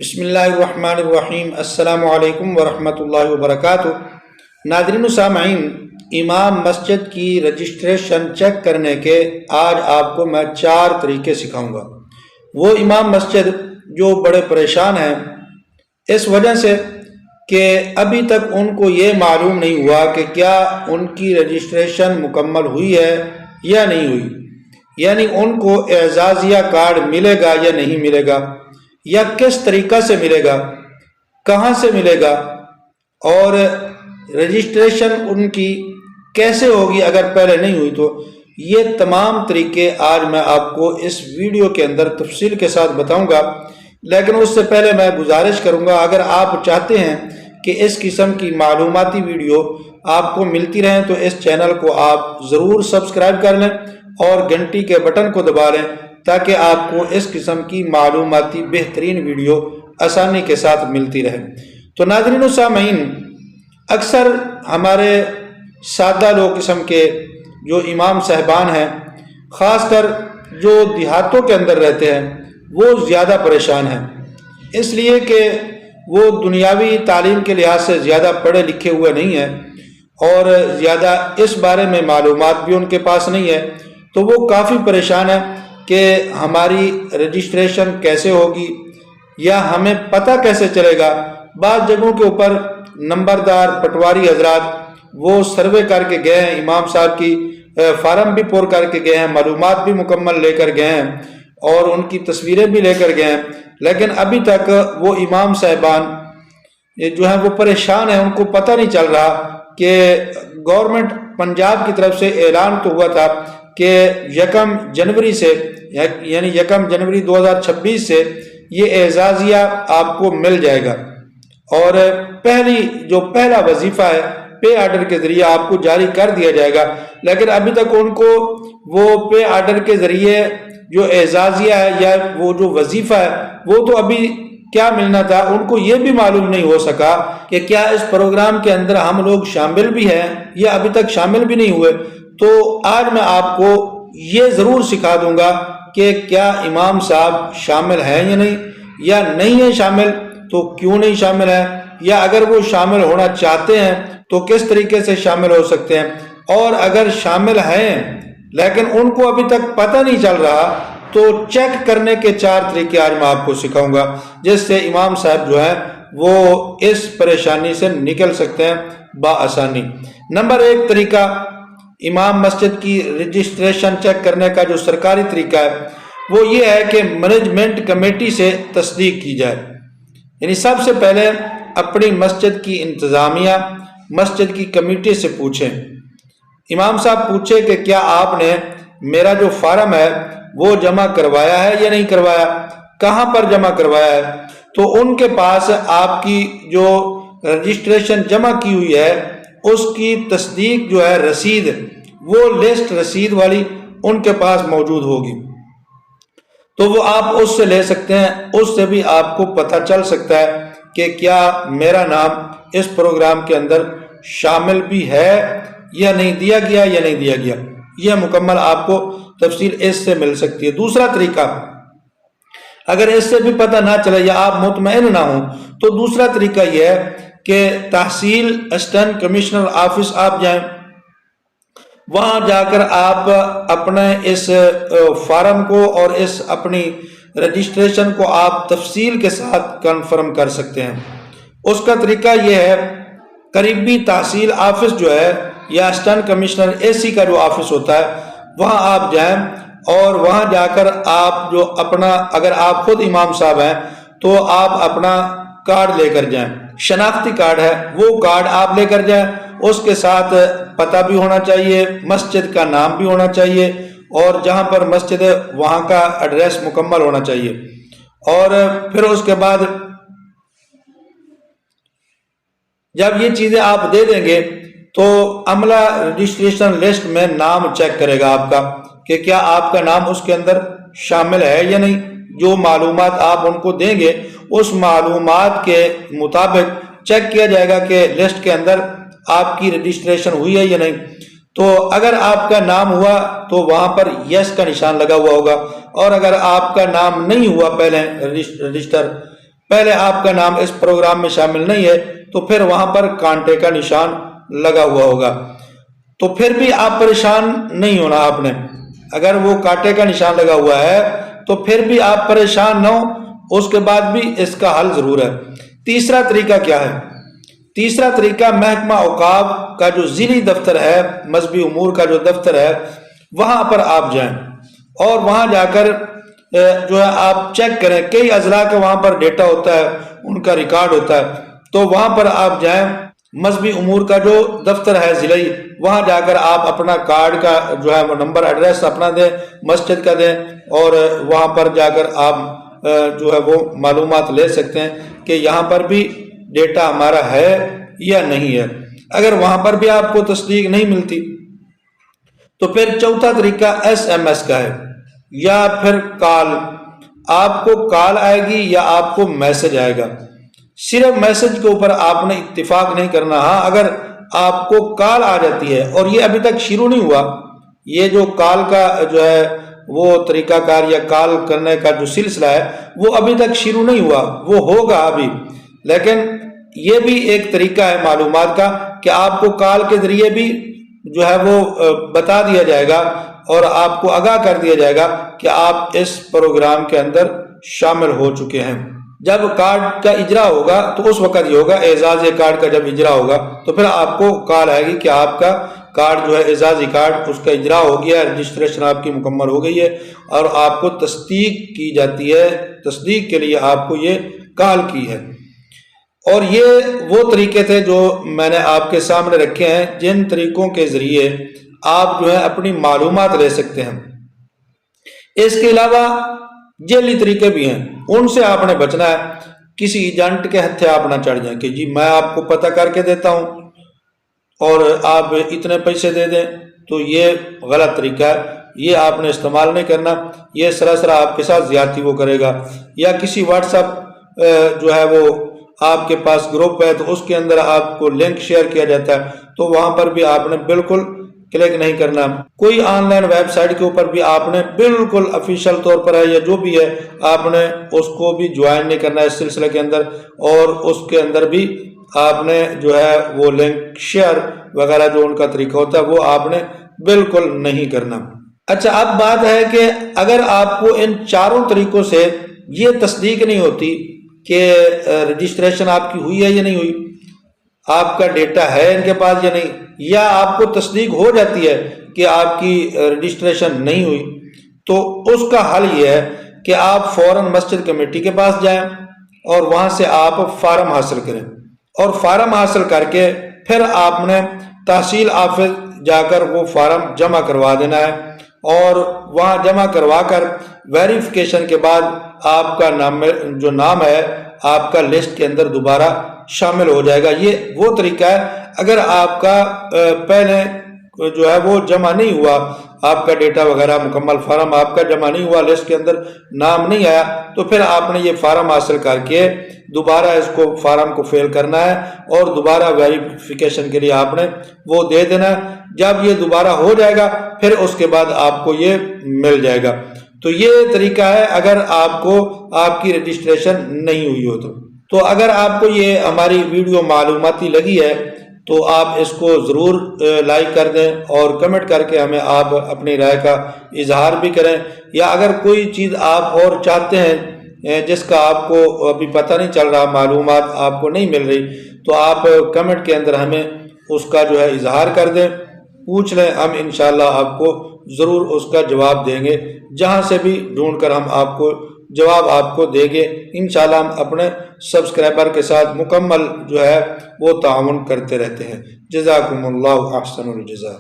بسم اللہ الرحمن الرحیم۔ السلام علیکم ورحمۃ اللہ وبرکاتہ۔ ناظرین و سامعین، امام مسجد کی رجسٹریشن چیک کرنے کے آج آپ کو میں 4 طریقے سکھاؤں گا۔ وہ امام مسجد جو بڑے پریشان ہیں اس وجہ سے کہ ابھی تک ان کو یہ معلوم نہیں ہوا کہ کیا ان کی رجسٹریشن مکمل ہوئی ہے یا نہیں ہوئی، یعنی ان کو اعزازیہ کارڈ ملے گا یا نہیں ملے گا، یا کس طریقہ سے ملے گا، کہاں سے ملے گا، اور رجسٹریشن ان کی کیسے ہوگی اگر پہلے نہیں ہوئی تو۔ یہ تمام طریقے آج میں آپ کو اس ویڈیو کے اندر تفصیل کے ساتھ بتاؤں گا، لیکن اس سے پہلے میں گزارش کروں گا اگر آپ چاہتے ہیں کہ اس قسم کی معلوماتی ویڈیو آپ کو ملتی رہیں تو اس چینل کو آپ ضرور سبسکرائب کر لیں اور گھنٹی کے بٹن کو دبا لیں تاکہ آپ کو اس قسم کی معلوماتی بہترین ویڈیو آسانی کے ساتھ ملتی رہے۔ تو ناظرین و سامعین، اکثر ہمارے سادہ لوگ قسم کے جو امام صاحبان ہیں، خاص کر جو دیہاتوں کے اندر رہتے ہیں، وہ زیادہ پریشان ہیں، اس لیے کہ وہ دنیاوی تعلیم کے لحاظ سے زیادہ پڑھے لکھے ہوئے نہیں ہیں اور زیادہ اس بارے میں معلومات بھی ان کے پاس نہیں ہے، تو وہ کافی پریشان ہیں کہ ہماری رجسٹریشن کیسے ہوگی یا ہمیں پتہ کیسے چلے گا۔ بعض جگہوں کے اوپر نمبردار پٹواری حضرات وہ سروے کر کے گئے ہیں، امام صاحب کی فارم بھی پر کر کے گئے ہیں، معلومات بھی مکمل لے کر گئے ہیں اور ان کی تصویریں بھی لے کر گئے ہیں، لیکن ابھی تک وہ امام صاحبان جو ہیں وہ پریشان ہیں۔ ان کو پتہ نہیں چل رہا کہ گورنمنٹ پنجاب کی طرف سے اعلان تو ہوا تھا کہ 1 جنوری سے، یعنی 1 جنوری 2026 سے یہ اعزازیہ آپ کو مل جائے گا، اور پہلا وظیفہ ہے پے آرڈر کے ذریعے آپ کو جاری کر دیا جائے گا، لیکن ابھی تک ان کو وہ پے آرڈر کے ذریعے جو اعزازیہ ہے یا وہ جو وظیفہ ہے وہ تو ابھی کیا ملنا تھا، ان کو یہ بھی معلوم نہیں ہو سکا کہ کیا اس پروگرام کے اندر ہم لوگ شامل بھی ہیں یا ابھی تک شامل بھی نہیں ہوئے۔ تو آج میں آپ کو یہ ضرور سکھا دوں گا کہ کیا امام صاحب شامل ہیں یا نہیں، یا نہیں ہیں شامل تو کیوں نہیں شامل ہیں، یا اگر وہ شامل ہونا چاہتے ہیں تو کس طریقے سے شامل ہو سکتے ہیں، اور اگر شامل ہیں لیکن ان کو ابھی تک پتہ نہیں چل رہا تو چیک کرنے کے 4 طریقے آج میں آپ کو سکھاؤں گا، جس سے امام صاحب جو ہیں وہ اس پریشانی سے نکل سکتے ہیں بآسانی۔ نمبر 1 طریقہ امام مسجد کی رجسٹریشن چیک کرنے کا جو سرکاری طریقہ ہے وہ یہ ہے کہ مینجمنٹ کمیٹی سے تصدیق کی جائے، یعنی سب سے پہلے اپنی مسجد کی انتظامیہ، مسجد کی کمیٹی سے پوچھیں، امام صاحب پوچھیں کہ کیا آپ نے میرا جو فارم ہے وہ جمع کروایا ہے یا نہیں کروایا، کہاں پر جمع کروایا ہے، تو ان کے پاس آپ کی جو رجسٹریشن جمع کی ہوئی ہے اس کی تصدیق جو ہے رسید، وہ لسٹ رسید والی ان کے پاس موجود ہوگی، تو وہ آپ اس سے لے سکتے ہیں، اس سے بھی آپ کو پتہ چل سکتا ہے کہ کیا میرا نام اس پروگرام کے اندر شامل بھی ہے یا نہیں دیا گیا یا نہیں دیا گیا، یہ مکمل آپ کو تفصیل اس سے مل سکتی ہے۔ دوسرا طریقہ، اگر اس سے بھی پتہ نہ چلے یا آپ مطمئن نہ ہوں تو دوسرا طریقہ یہ ہے کہ تحصیل اسسٹنٹ کمشنر آفس آپ جائیں، وہاں جا کر آپ اپنے اس فارم کو اور اس اپنی رجسٹریشن کو آپ تفصیل کے ساتھ کنفرم کر سکتے ہیں۔ اس کا طریقہ یہ ہے، قریبی تحصیل آفس جو ہے یا اسسٹنٹ کمشنر AC کا جو آفس ہوتا ہے وہاں آپ جائیں، اور وہاں جا کر آپ جو اپنا، اگر آپ خود امام صاحب ہیں تو آپ اپنا کارڈ لے کر جائیں، شناختی کارڈ ہے وہ کارڈ آپ لے کر جائیں، اس کے ساتھ پتہ بھی ہونا چاہیے، مسجد کا نام بھی ہونا چاہیے، اور جہاں پر مسجد ہے وہاں کا ایڈریس مکمل ہونا چاہیے، اور پھر اس کے بعد جب یہ چیزیں آپ دے دیں گے تو عملہ رجسٹریشن لسٹ میں نام چیک کرے گا آپ کا کہ کیا آپ کا نام اس کے اندر شامل ہے یا نہیں۔ جو معلومات آپ ان کو دیں گے اس معلومات کے مطابق چیک کیا جائے گا کہ لسٹ کے اندر آپ کی رجسٹریشن ہوئی ہے یا نہیں، تو اگر آپ کا نام ہوا تو وہاں پر یس کا نشان لگا ہوا ہوگا، اور اگر آپ کا نام نہیں ہوا پہلے رجسٹر پہلے آپ کا نام اس پروگرام میں شامل نہیں ہے تو پھر وہاں پر کانٹے کا نشان لگا ہوا ہوگا، تو پھر بھی آپ پریشان نہیں ہونا آپ نے۔ اگر وہ کانٹے کا نشان لگا ہوا ہے تو پھر بھی آپ پریشان نہ ہو، اس کے بعد بھی اس کا حل ضرور ہے۔ تیسرا طریقہ کیا ہے؟ تیسرا طریقہ محکمہ اوقاف کا جو ضلعی دفتر ہے، مذہبی امور کا جو دفتر ہے، وہاں پر آپ جائیں اور وہاں جا کر جو ہے آپ چیک کریں۔ کئی اضلاع کا وہاں پر ڈیٹا ہوتا ہے، ان کا ریکارڈ ہوتا ہے، تو وہاں پر آپ جائیں، مذہبی امور کا جو دفتر ہے ضلعی، وہاں جا کر آپ اپنا کارڈ کا جو ہے وہ نمبر ایڈریس اپنا دیں، مسجد کا دیں، اور وہاں پر جا کر آپ جو ہے وہ معلومات لے سکتے ہیں کہ یہاں پر بھی ڈیٹا ہمارا ہے یا نہیں ہے۔ اگر وہاں پر بھی آپ کو تصدیق نہیں ملتی تو پھر چوتھا طریقہ ایس ایم ایس کا ہے، یا پھر کال۔ آپ کو کال آئے گی یا آپ کو میسج آئے گا، صرف میسج کے اوپر آپ نے اتفاق نہیں کرنا۔ ہاں، اگر آپ کو کال آ جاتی ہے اور یہ ابھی تک شروع نہیں ہوا، یہ جو کال کا جو ہے وہ طریقہ کار یا کال کرنے کا جو سلسلہ ہے وہ ابھی تک شروع نہیں ہوا، وہ ہوگا ابھی، لیکن یہ بھی ایک طریقہ ہے معلومات کا کہ آپ کو کال کے ذریعے بھی جو ہے وہ بتا دیا جائے گا اور آپ کو آگاہ کر دیا جائے گا کہ آپ اس پروگرام کے اندر شامل ہو چکے ہیں۔ جب کارڈ کا اجرا ہوگا تو اس وقت یہ ہوگا، اعزازی کارڈ کا جب اجرا ہوگا تو پھر آپ کو کال آئے گی کہ آپ کا کارڈ جو ہے اعزازی کارڈ، اس کا اجرا ہو گیا، رجسٹریشن آپ کی مکمل ہو گئی ہے، اور آپ کو تصدیق کی جاتی ہے، تصدیق کے لیے آپ کو یہ کال کی ہے۔ اور یہ وہ طریقے تھے جو میں نے آپ کے سامنے رکھے ہیں، جن طریقوں کے ذریعے آپ جو ہے اپنی معلومات لے سکتے ہیں۔ اس کے علاوہ جعلی طریقے بھی ہیں، ان سے آپ نے بچنا ہے۔ کسی ایجنٹ کے ہتھے آپ نہ چڑھ جائیں کہ جی میں آپ کو پتہ کر کے دیتا ہوں اور آپ اتنے پیسے دے دیں، تو یہ غلط طریقہ ہے، یہ آپ نے استعمال نہیں کرنا۔ یہ سراسر آپ کے ساتھ زیادتی وہ کرے گا۔ یا کسی واٹس ایپ جو ہے وہ آپ کے پاس گروپ ہے تو اس کے اندر آپ کو لنک شیئر کیا جاتا ہے، تو وہاں پر بھی آپ نے بالکل کلک نہیں کرنا۔ کوئی آن لائن ویب سائٹ کے اوپر بھی آپ نے بالکل افیشل طور پر ہے یا جو بھی ہے، آپ نے اس کو بھی جوائن نہیں کرنا اس سلسلے کے اندر، اور اس کے اندر بھی آپ نے جو ہے وہ لنک شیئر وغیرہ جو ان کا طریقہ ہوتا ہے وہ آپ نے بالکل نہیں کرنا۔ اچھا، اب بات ہے کہ اگر آپ کو ان چاروں طریقوں سے یہ تصدیق نہیں ہوتی کہ رجسٹریشن آپ کی ہوئی ہے یا نہیں ہوئی، آپ کا ڈیٹا ہے ان کے پاس یا نہیں، یا آپ کو تصدیق ہو جاتی ہے کہ آپ کی رجسٹریشن نہیں ہوئی، تو اس کا حل یہ ہے کہ آپ فوراً مسجد کمیٹی کے پاس جائیں اور وہاں سے آپ فارم حاصل کریں، اور فارم حاصل کر کے پھر آپ نے تحصیل آفس جا کر وہ فارم جمع کروا دینا ہے، اور وہاں جمع کروا کر ویریفیکیشن کے بعد آپ کا نام ہے آپ کا لسٹ کے اندر دوبارہ شامل ہو جائے گا۔ یہ وہ طریقہ ہے، اگر آپ کا پہلے جو ہے وہ جمع نہیں ہوا، آپ کا ڈیٹا وغیرہ مکمل فارم آپ کا جمع نہیں ہوا، لسٹ کے اندر نام نہیں آیا، تو پھر آپ نے یہ فارم حاصل کر کے دوبارہ اس کو فارم کو فیل کرنا ہے اور دوبارہ ویریفیکیشن کے لیے آپ نے وہ دے دینا ہے۔ جب یہ دوبارہ ہو جائے گا پھر اس کے بعد آپ کو یہ مل جائے گا۔ تو یہ طریقہ ہے اگر آپ کو آپ کی رجسٹریشن نہیں ہوئی ہو تو اگر آپ کو یہ ہماری ویڈیو معلوماتی لگی ہے تو آپ اس کو ضرور لائک کر دیں اور کمنٹ کر کے ہمیں آپ اپنی رائے کا اظہار بھی کریں، یا اگر کوئی چیز آپ اور چاہتے ہیں جس کا آپ کو ابھی پتہ نہیں چل رہا، معلومات آپ کو نہیں مل رہی، تو آپ کمنٹ کے اندر ہمیں اس کا جو ہے اظہار کر دیں، پوچھ لیں، ہم انشاءاللہ آپ کو ضرور اس کا جواب دیں گے، جہاں سے بھی ڈھونڈ کر ہم آپ کو جواب آپ کو دیں گے۔ انشاءاللہ ہم اپنے سبسکرائبر کے ساتھ مکمل جو ہے وہ تعاون کرتے رہتے ہیں۔ جزاکم اللہ احسن الجزا۔